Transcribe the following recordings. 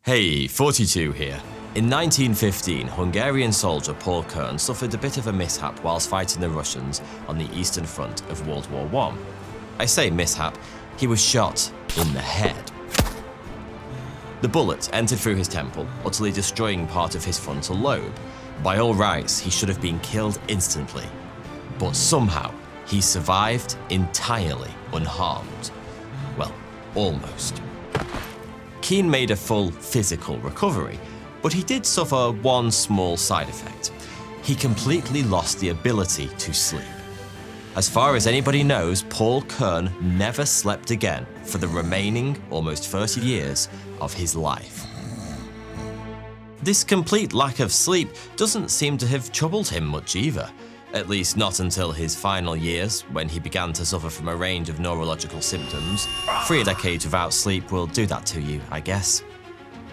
Hey, 42 here. In 1915, Hungarian soldier Paul Kern suffered a bit of a mishap whilst fighting the Russians on the Eastern Front of World War I. I say mishap, he was shot in the head. The bullet entered through his temple, utterly destroying part of his frontal lobe. By all rights, he should have been killed instantly. But somehow, he survived entirely unharmed. Well, almost. Keen made a full physical recovery, but he did suffer one small side effect. He completely lost the ability to sleep. As far as anybody knows, Paul Kern never slept again for the remaining almost 30 years of his life. This complete lack of sleep doesn't seem to have troubled him much either, at least not until his final years, when he began to suffer from a range of neurological symptoms. 3 decades without sleep will do that to you, I guess.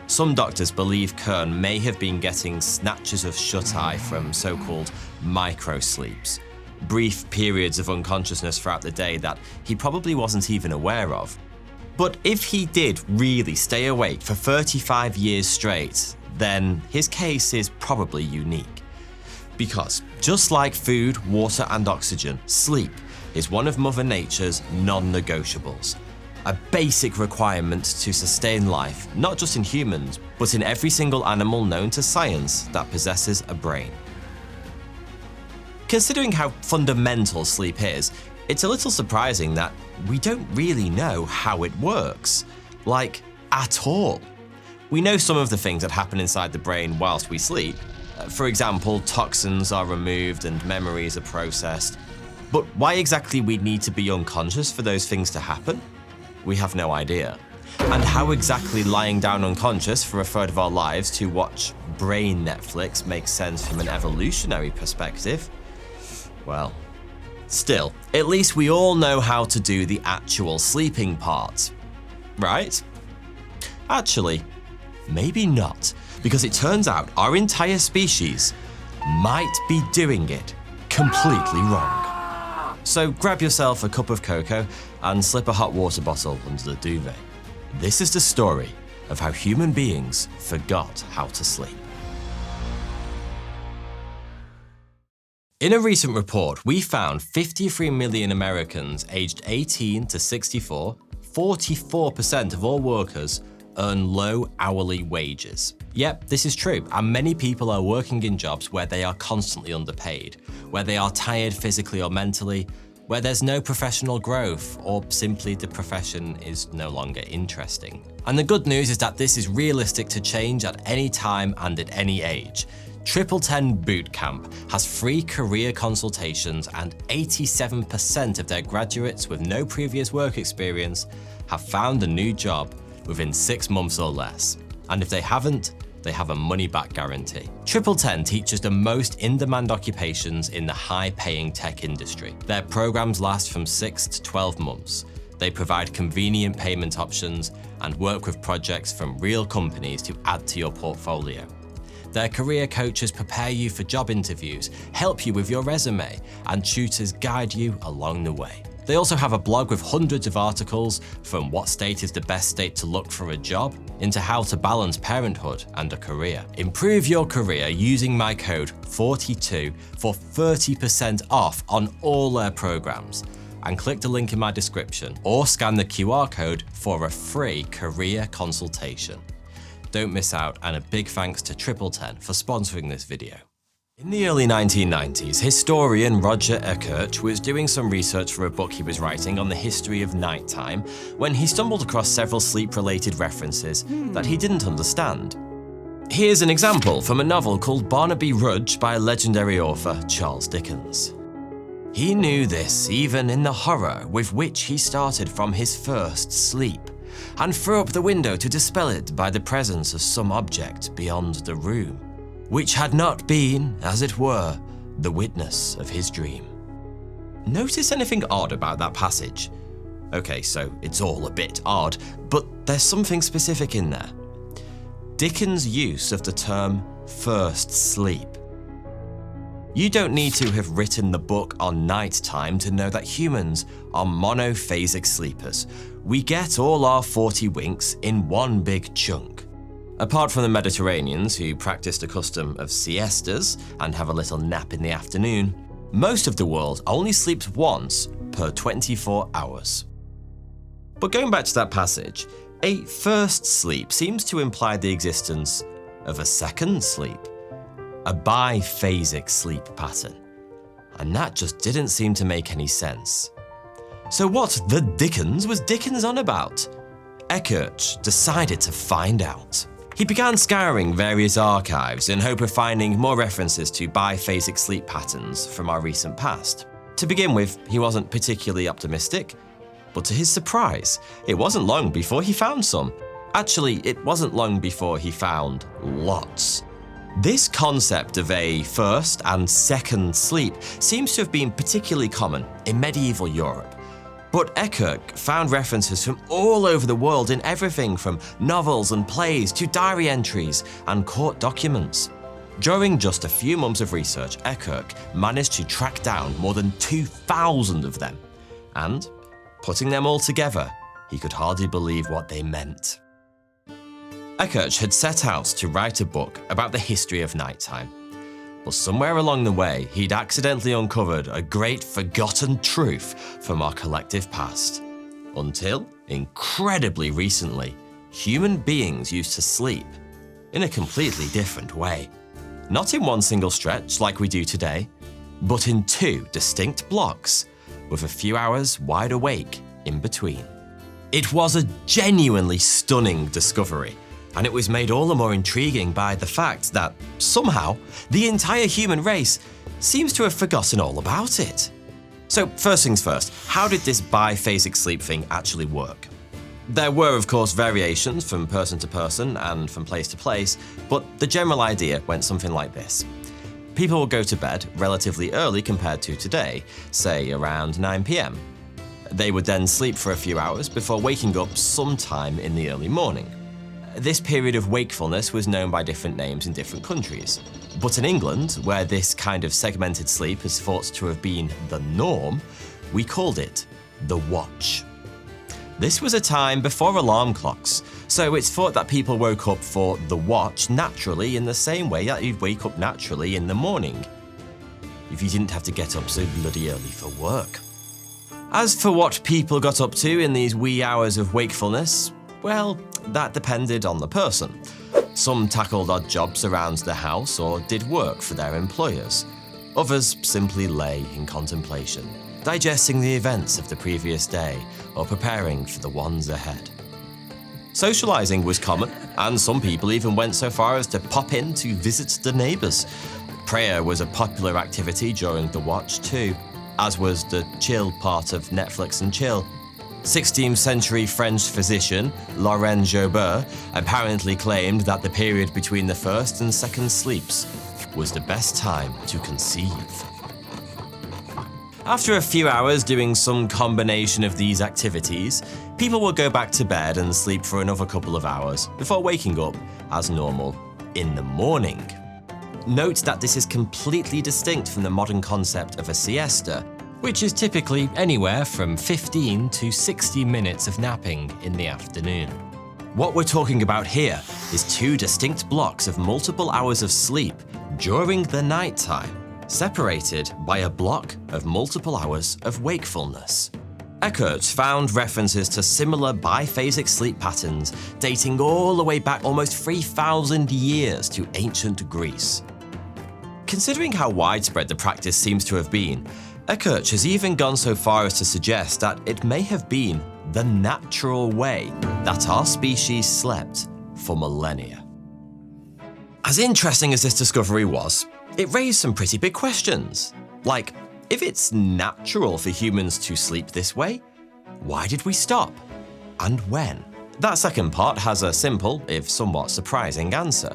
Some doctors believe Kern may have been getting snatches of shut-eye from so-called micro-sleeps, brief periods of unconsciousness throughout the day that he probably wasn't even aware of. But if he did really stay awake for 35 years straight, then his case is probably unique. Because just like food, water and oxygen, sleep is one of Mother Nature's non-negotiables. A basic requirement to sustain life, not just in humans, but in every single animal known to science that possesses a brain. Considering how fundamental sleep is, it's a little surprising that we don't really know how it works. Like, at all. We know some of the things that happen inside the brain whilst we sleep. For example, toxins are removed and memories are processed. But why exactly we'd need to be unconscious for those things to happen? We have no idea. And how exactly lying down unconscious for a third of our lives to watch brain Netflix makes sense from an evolutionary perspective? Well, still, at least we all know how to do the actual sleeping part, right? Actually, maybe not, because it turns out our entire species might be doing it completely wrong. So grab yourself a cup of cocoa and slip a hot water bottle under the duvet. This is the story of how human beings forgot how to sleep. In a recent report, we found 53 million Americans aged 18 to 64, 44% of all workers earn low hourly wages. Yep, this is true, and many people are working in jobs where they are constantly underpaid, where they are tired physically or mentally, where there's no professional growth, or simply the profession is no longer interesting. And the good news is that this is realistic to change at any time and at any age. 1010 Bootcamp has free career consultations, and 87% of their graduates with no previous work experience have found a new job within 6 months or less. And if they haven't, they have a money-back guarantee. 1010 teaches the most in-demand occupations in the high-paying tech industry. Their programs last from 6 to 12 months. They provide convenient payment options and work with projects from real companies to add to your portfolio. Their career coaches prepare you for job interviews, help you with your resume, and tutors guide you along the way. They also have a blog with hundreds of articles, from what state is the best state to look for a job, into how to balance parenthood and a career. Improve your career using my code 42 for 30% off on all their programs. And click the link in my description or scan the QR code for a free career consultation. Don't miss out, and a big thanks to 1010 for sponsoring this video. In the early 1990s, historian Roger Ekirch was doing some research for a book he was writing on the history of nighttime when he stumbled across several sleep-related references that he didn't understand. Here's an example from a novel called Barnaby Rudge by legendary author Charles Dickens. He knew this even in the horror with which he started from his first sleep, and threw up the window to dispel it by the presence of some object beyond the room, which had not been, as it were, the witness of his dream. Notice anything odd about that passage? Okay, so it's all a bit odd, but there's something specific in there. Dickens' use of the term first sleep. You don't need to have written the book on nighttime to know that humans are monophasic sleepers. We get all our 40 winks in one big chunk. Apart from the Mediterraneans, who practiced a custom of siestas and have a little nap in the afternoon, most of the world only sleeps once per 24 hours. But going back to that passage, a first sleep seems to imply the existence of a second sleep, a biphasic sleep pattern, and that just didn't seem to make any sense. So what the dickens was Dickens on about? Eckhart decided to find out. He began scouring various archives in hope of finding more references to biphasic sleep patterns from our recent past. To begin with, he wasn't particularly optimistic, but to his surprise, it wasn't long before he found some. Actually, it wasn't long before he found lots. This concept of a first and second sleep seems to have been particularly common in medieval Europe. But Eckhart found references from all over the world in everything from novels and plays to diary entries and court documents. During just a few months of research, Eckhart managed to track down more than 2,000 of them. And, putting them all together, he could hardly believe what they meant. Eckhart had set out to write a book about the history of nighttime. But somewhere along the way, he'd accidentally uncovered a great forgotten truth from our collective past. Until, incredibly recently, human beings used to sleep in a completely different way. Not in one single stretch like we do today, but in two distinct blocks, with a few hours wide awake in between. It was a genuinely stunning discovery, and it was made all the more intriguing by the fact that, somehow, the entire human race seems to have forgotten all about it. So first things first, how did this biphasic sleep thing actually work? There were, of course, variations from person to person and from place to place, but the general idea went something like this. People would go to bed relatively early compared to today, say around 9 p.m. They would then sleep for a few hours before waking up sometime in the early morning. This period of wakefulness was known by different names in different countries. But in England, where this kind of segmented sleep is thought to have been the norm, we called it the watch. This was a time before alarm clocks, so it's thought that people woke up for the watch naturally in the same way that you'd wake up naturally in the morning, if you didn't have to get up so bloody early for work. As for what people got up to in these wee hours of wakefulness, well, that depended on the person. Some tackled odd jobs around the house or did work for their employers. Others simply lay in contemplation, digesting the events of the previous day or preparing for the ones ahead. Socializing was common, and some people even went so far as to pop in to visit the neighbors. Prayer was a popular activity during the watch too, as was the chill part of Netflix and chill. 16th century French physician Arran apparently claimed that the period between the first and second sleeps was the best time to conceive. After a few hours doing some combination of these activities, people would go back to bed and sleep for another couple of hours before waking up as normal in the morning. Note that this is completely distinct from the modern concept of a siesta, which is typically anywhere from 15 to 60 minutes of napping in the afternoon. What we're talking about here is two distinct blocks of multiple hours of sleep during the nighttime, separated by a block of multiple hours of wakefulness. Eckhart found references to similar biphasic sleep patterns dating all the way back almost 3,000 years to ancient Greece. Considering how widespread the practice seems to have been, Eckhart has even gone so far as to suggest that it may have been the natural way that our species slept for millennia. As interesting as this discovery was, it raised some pretty big questions. Like, if it's natural for humans to sleep this way, why did we stop? And when? That second part has a simple, if somewhat surprising, answer.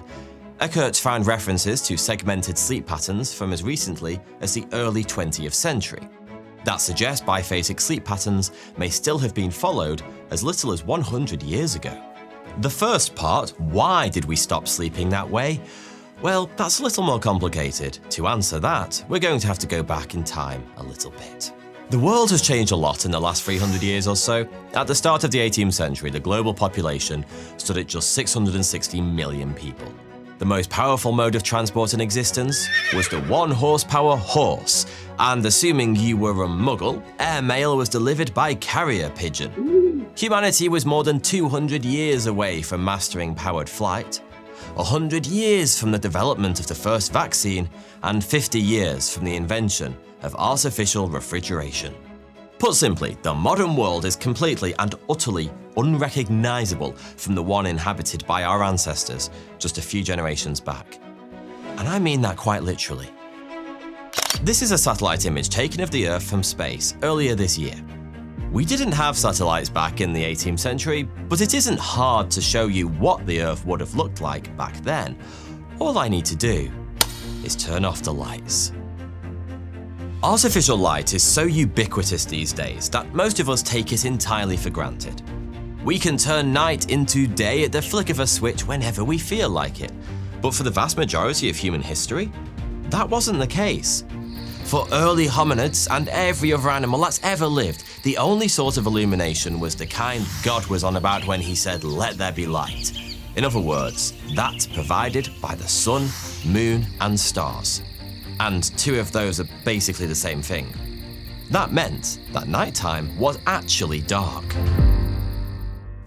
Eckhart found references to segmented sleep patterns from as recently as the early 20th century. That suggests biphasic sleep patterns may still have been followed as little as 100 years ago. The first part, why did we stop sleeping that way? Well, that's a little more complicated. To answer that, we're going to have to go back in time a little bit. The world has changed a lot in the last 300 years or so. At the start of the 18th century, the global population stood at just 660 million people. The most powerful mode of transport in existence was the 1-horsepower horse, and assuming you were a muggle, airmail was delivered by carrier pigeon. Humanity was more than 200 years away from mastering powered flight, 100 years from the development of the first vaccine, and 50 years from the invention of artificial refrigeration. Put simply, the modern world is completely and utterly unrecognizable from the one inhabited by our ancestors just a few generations back. And I mean that quite literally. This is a satellite image taken of the Earth from space earlier this year. We didn't have satellites back in the 18th century, but it isn't hard to show you what the Earth would have looked like back then. All I need to do is turn off the lights. Artificial light is so ubiquitous these days that most of us take it entirely for granted. We can turn night into day at the flick of a switch whenever we feel like it. But for the vast majority of human history, that wasn't the case. For early hominids and every other animal that's ever lived, the only sort of illumination was the kind God was on about when he said, "Let there be light." In other words, that provided by the sun, moon, and stars. And two of those are basically the same thing. That meant that nighttime was actually dark.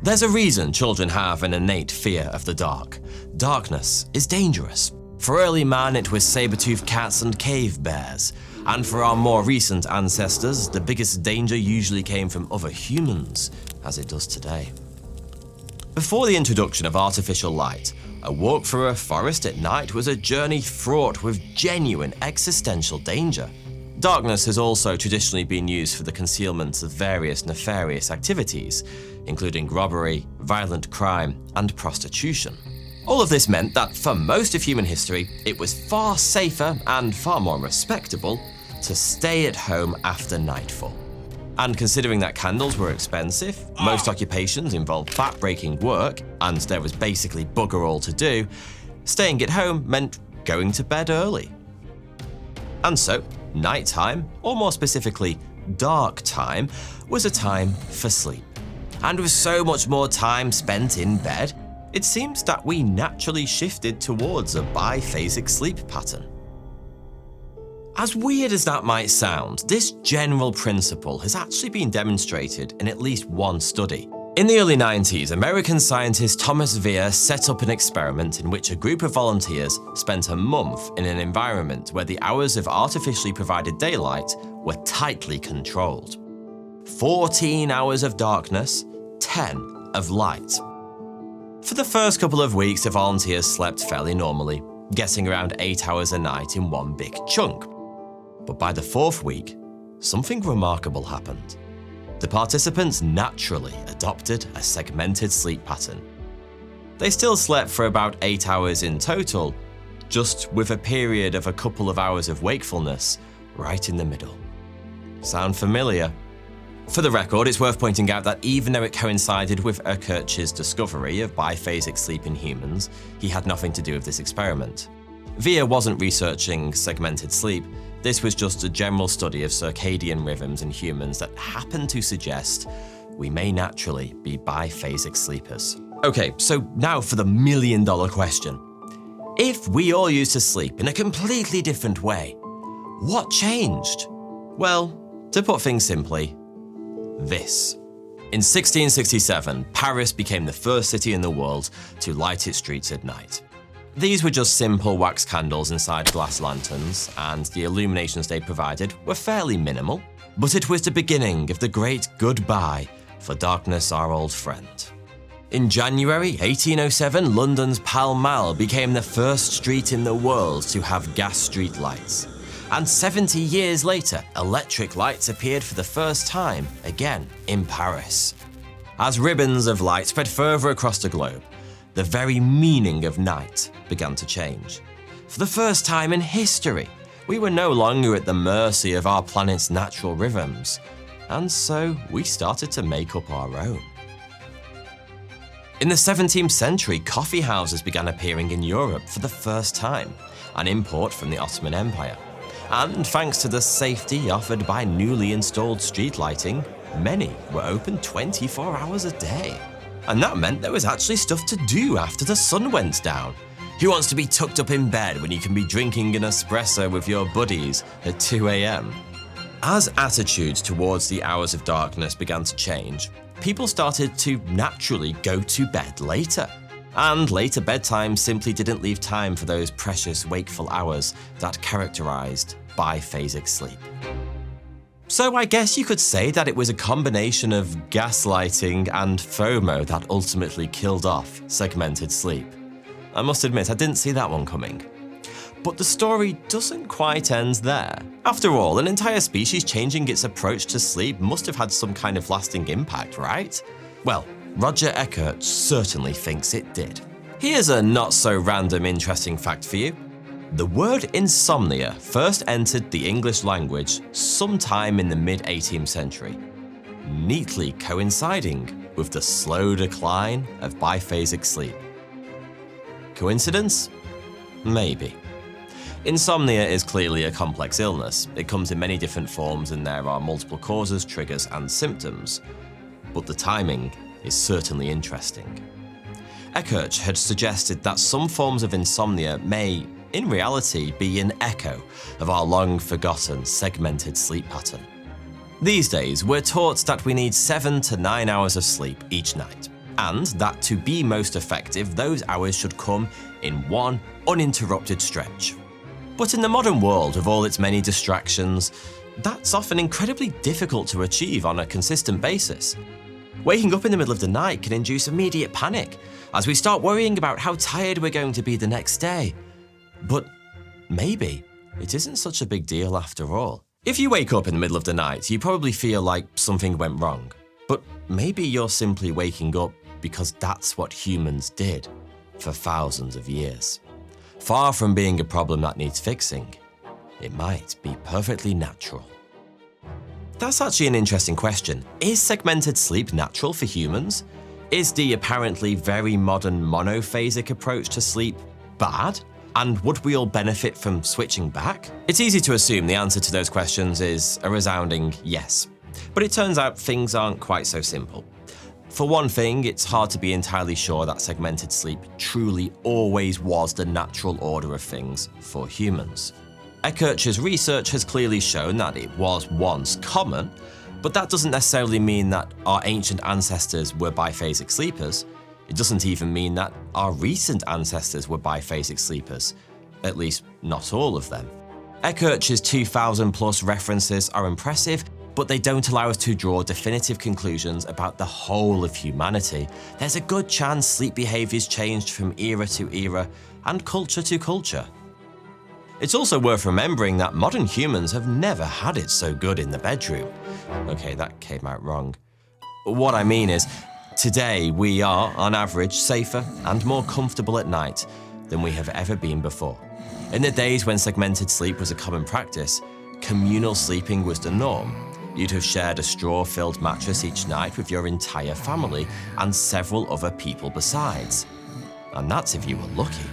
There's a reason children have an innate fear of the dark. Darkness is dangerous. For early man, it was saber-toothed cats and cave bears. And for our more recent ancestors, the biggest danger usually came from other humans, as it does today. Before the introduction of artificial light, a walk through a forest at night was a journey fraught with genuine existential danger. Darkness has also traditionally been used for the concealment of various nefarious activities, including robbery, violent crime, and prostitution. All of this meant that for most of human history, it was far safer and far more respectable to stay at home after nightfall. And considering that candles were expensive, most occupations involved back-breaking work, and there was basically bugger all to do, staying at home meant going to bed early. And so, nighttime, or more specifically, dark time, was a time for sleep. And with so much more time spent in bed, it seems that we naturally shifted towards a biphasic sleep pattern. As weird as that might sound, this general principle has actually been demonstrated in at least one study. In the early 90s, American scientist Thomas Weir set up an experiment in which a group of volunteers spent a month in an environment where the hours of artificially provided daylight were tightly controlled. 14 hours of darkness, 10 of light. For the first couple of weeks, the volunteers slept fairly normally, getting around 8 hours a night in one big chunk. But by the 4th week, something remarkable happened. The participants naturally adopted a segmented sleep pattern. They still slept for about 8 hours in total, just with a period of a couple of hours of wakefulness right in the middle. Sound familiar? For the record, it's worth pointing out that even though it coincided with Urquhart's discovery of biphasic sleep in humans, he had nothing to do with this experiment. Weir wasn't researching segmented sleep. This was just a general study of circadian rhythms in humans that happened to suggest we may naturally be biphasic sleepers. Okay, so now for the million-dollar question. If we all used to sleep in a completely different way, what changed? Well, to put things simply, this. In 1667, Paris became the first city in the world to light its streets at night. These were just simple wax candles inside glass lanterns, and the illuminations they provided were fairly minimal, but it was the beginning of the great goodbye for darkness, our old friend. In January 1807, London's Pall Mall became the first street in the world to have gas street lights. And 70 years later, electric lights appeared for the first time, again in Paris. As ribbons of light spread further across the globe, the very meaning of night began to change. For the first time in history, we were no longer at the mercy of our planet's natural rhythms, and so we started to make up our own. In the 17th century, coffee houses began appearing in Europe for the first time, an import from the Ottoman Empire. And thanks to the safety offered by newly installed street lighting, many were open 24 hours a day. And that meant there was actually stuff to do after the sun went down. Who wants to be tucked up in bed when you can be drinking an espresso with your buddies at 2 a.m? As attitudes towards the hours of darkness began to change, people started to naturally go to bed later. And later bedtime simply didn't leave time for those precious wakeful hours that characterized biphasic sleep. So I guess you could say that it was a combination of gaslighting and FOMO that ultimately killed off segmented sleep. I must admit, I didn't see that one coming. But the story doesn't quite end there. After all, an entire species changing its approach to sleep must have had some kind of lasting impact, right? Well, Roger Ekert certainly thinks it did. Here's a not-so-random interesting fact for you. The word insomnia first entered the English language sometime in the mid-18th century, neatly coinciding with the slow decline of biphasic sleep. Coincidence? Maybe. Insomnia is clearly a complex illness. It comes in many different forms and there are multiple causes, triggers, and symptoms. But the timing is certainly interesting. Ekert had suggested that some forms of insomnia may, in reality, be an echo of our long-forgotten segmented sleep pattern. These days, we're taught that we need 7 to 9 hours of sleep each night, and that to be most effective, those hours should come in one uninterrupted stretch. But in the modern world, with all its many distractions, that's often incredibly difficult to achieve on a consistent basis. Waking up in the middle of the night can induce immediate panic, as we start worrying about how tired we're going to be the next day. But maybe it isn't such a big deal after all. If you wake up in the middle of the night, you probably feel like something went wrong. But maybe you're simply waking up because that's what humans did for thousands of years. Far from being a problem that needs fixing, it might be perfectly natural. That's actually an interesting question. Is segmented sleep natural for humans? Is the apparently very modern monophasic approach to sleep bad? And would we all benefit from switching back? It's easy to assume the answer to those questions is a resounding yes. But it turns out things aren't quite so simple. For one thing, it's hard to be entirely sure that segmented sleep truly always was the natural order of things for humans. Ekert's research has clearly shown that it was once common, but that doesn't necessarily mean that our ancient ancestors were biphasic sleepers. It doesn't even mean that our recent ancestors were biphasic sleepers, at least not all of them. Ekert's 2,000 plus references are impressive, but they don't allow us to draw definitive conclusions about the whole of humanity. There's a good chance sleep behaviors changed from era to era and culture to culture. It's also worth remembering that modern humans have never had it so good in the bedroom. Okay, that came out wrong. What I mean is, today we are, on average, safer and more comfortable at night than we have ever been before. In the days when segmented sleep was a common practice, communal sleeping was the norm. You'd have shared a straw-filled mattress each night with your entire family and several other people besides. And that's if you were lucky.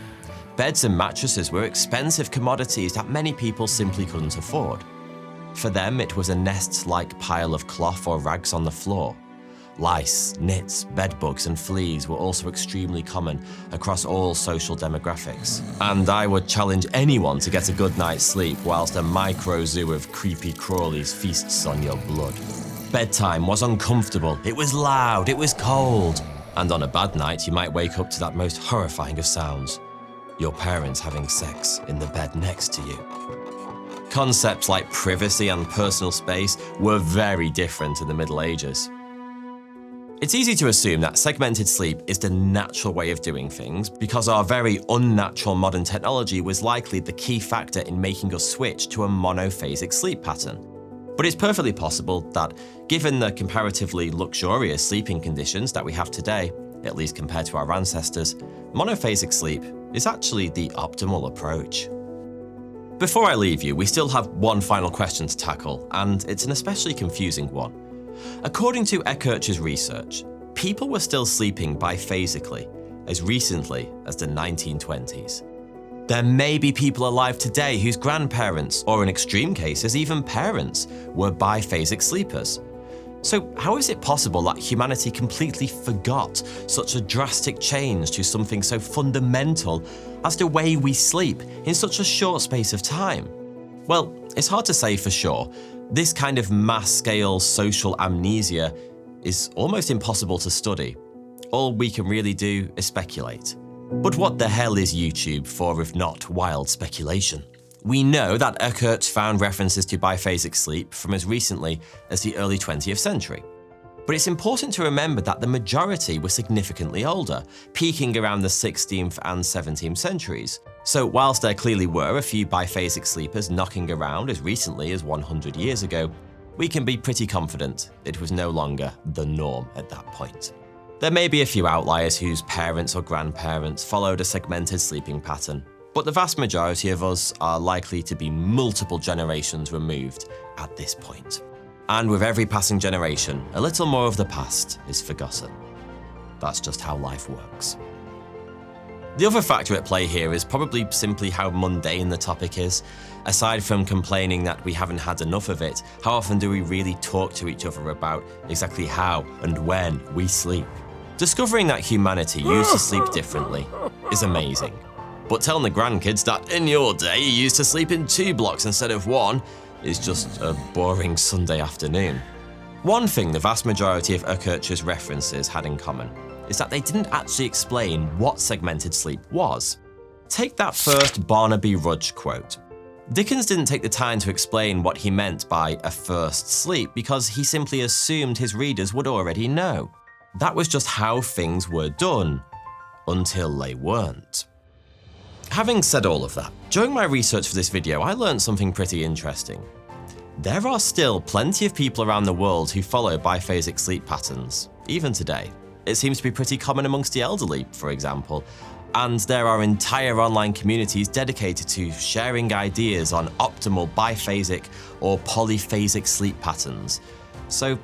Beds and mattresses were expensive commodities that many people simply couldn't afford. For them, it was a nest-like pile of cloth or rags on the floor. Lice, nits, bedbugs, and fleas were also extremely common across all social demographics. And I would challenge anyone to get a good night's sleep whilst a micro-zoo of creepy crawlies feasts on your blood. Bedtime was uncomfortable, it was loud, it was cold. And on a bad night, you might wake up to that most horrifying of sounds: your parents having sex in the bed next to you. Concepts like privacy and personal space were very different in the Middle Ages. It's easy to assume that segmented sleep is the natural way of doing things because our very unnatural modern technology was likely the key factor in making us switch to a monophasic sleep pattern. But it's perfectly possible that, given the comparatively luxurious sleeping conditions that we have today, at least compared to our ancestors, monophasic sleep is actually the optimal approach. Before I leave you, we still have one final question to tackle, and it's an especially confusing one. According to Ekert's research, people were still sleeping biphasically as recently as the 1920s. There may be people alive today whose grandparents, or in extreme cases even parents, were biphasic sleepers. So how is it possible that humanity completely forgot such a drastic change to something so fundamental as the way we sleep in such a short space of time? Well, it's hard to say for sure. This kind of mass-scale social amnesia is almost impossible to study. All we can really do is speculate. But what the hell is YouTube for if not wild speculation? We know that Eckert found references to biphasic sleep from as recently as the early 20th century. But it's important to remember that the majority were significantly older, peaking around the 16th and 17th centuries. So whilst there clearly were a few biphasic sleepers knocking around as recently as 100 years ago, we can be pretty confident it was no longer the norm at that point. There may be a few outliers whose parents or grandparents followed a segmented sleeping pattern, but the vast majority of us are likely to be multiple generations removed at this point. And with every passing generation, a little more of the past is forgotten. That's just how life works. The other factor at play here is probably simply how mundane the topic is. Aside from complaining that we haven't had enough of it, how often do we really talk to each other about exactly how and when we sleep? Discovering that humanity used to sleep differently is amazing. But telling the grandkids that in your day you used to sleep in 2 blocks instead of 1 is just a boring Sunday afternoon. One thing the vast majority of Eckert's references had in common is that they didn't actually explain what segmented sleep was. Take that first Barnaby Rudge quote. Dickens didn't take the time to explain what he meant by a first sleep because he simply assumed his readers would already know. That was just how things were done, until they weren't. Having said all of that, during my research for this video, I learned something pretty interesting. There are still plenty of people around the world who follow biphasic sleep patterns, even today. It seems to be pretty common amongst the elderly, for example, and there are entire online communities dedicated to sharing ideas on optimal biphasic or polyphasic sleep patterns. So,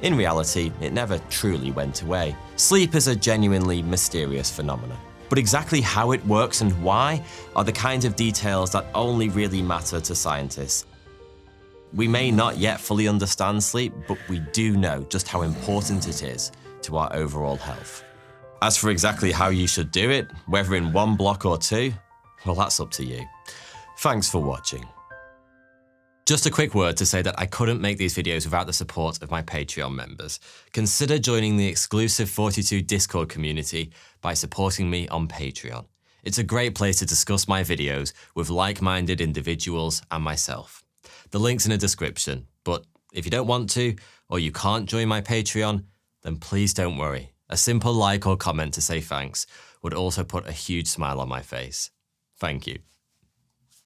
in reality, it never truly went away. Sleep is a genuinely mysterious phenomenon. But exactly how it works and why are the kinds of details that only really matter to scientists. We may not yet fully understand sleep, but we do know just how important it is to our overall health. As for exactly how you should do it, whether in 1 block or 2, well, that's up to you. Thanks for watching. Just a quick word to say that I couldn't make these videos without the support of my Patreon members. Consider joining the exclusive 42 Discord community by supporting me on Patreon. It's a great place to discuss my videos with like-minded individuals and myself. The link's in the description, but if you don't want to, or you can't join my Patreon, then please don't worry. A simple like or comment to say thanks would also put a huge smile on my face. Thank you.